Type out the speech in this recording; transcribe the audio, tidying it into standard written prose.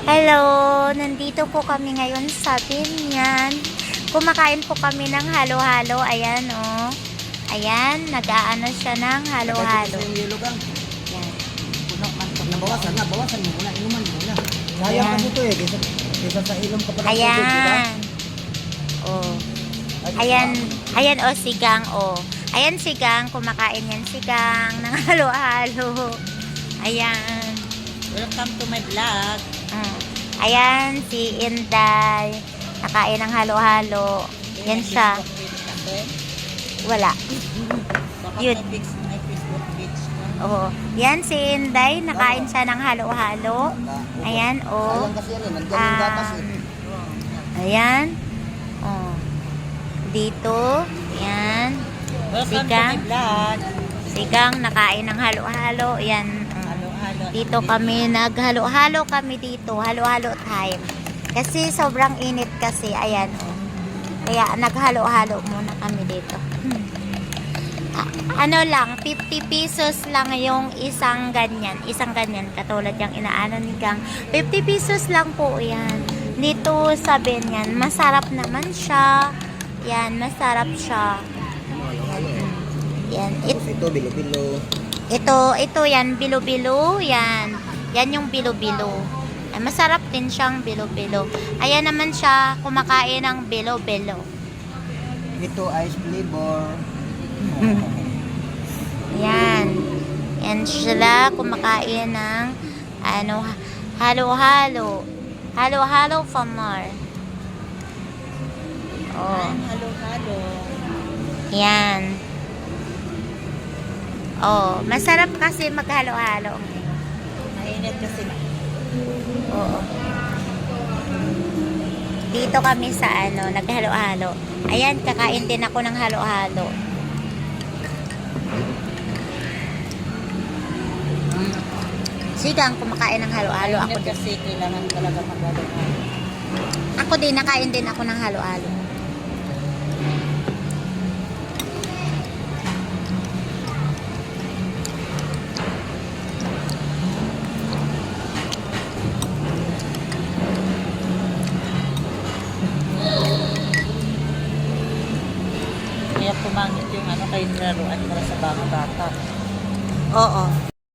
Hello! Nandito po kami ngayon sa Binyan. Kumakain po kami ng halo-halo. Ayan, oh. Ayan, nag-aano siya ng halo-halo. Ayan. Bawasan mo muna, inuman mo muna. Sayang kasi ito eh, kesa sa ilong ka pa ng tubig, diba? Ayan. Oh. Ayan, ayan, oh, sigang, oh. Ayan, sigang. Kumakain yan, sigang, ng halo-halo. Ayan. Welcome to my vlog. Ayan, si Inday. Nakain ng halo-halo. Yan siya. Wala. Yun. May Facebook page ka. Oh, yan si Inday. Nakain siya ng halo-halo. Ayan, oh. Sayang kasi yan eh, nandiyan yung gatas eh. Ayan. Oh. Dito. Ayan. Welcome Sigang. to my vlog. Sigang, nakain ng halo-halo. Ayan. Halo-halo. Dito kami, naghalo-halo kami dito. Halo-halo time. Kasi sobrang init kasi. Ayan, oh. Kaya naghalo-halo muna kami dito. Ano lang, 50 pesos lang yung isang ganyan. Isang ganyan, katulad yung inaano ni Gang. 50 pesos lang po yan. Dito sa Binyan, masarap naman siya. Yan, masarap siya. Yan. Tapos ito, bilo-bilo. Ito yan, bilo-bilo. Yan. Yan yung bilo-bilo. Ay, masarap din siyang bilo-bilo. Ayan naman siya, kumakain ng bilo-bilo. Ito, ice flavor. Yan. Yan sila kumakain ng ano, halo-halo. Halo-halo for more. Oh. Halo-halo. Yan. Oh, masarap kasi maghalo-halo. Mainit kasi. Oo. Dito kami sa ano, naghalo-halo. Ayan, kakain din ako ng halo-halo. Sigang kumakain ng halo-halo. Ako Mainit din. kasi kailangan talaga maghalo-halo. Ako din, nakain din ako ng halo-halo. Kaya pumangit yung ano kayo nilaruan para sa mga bata. Oo.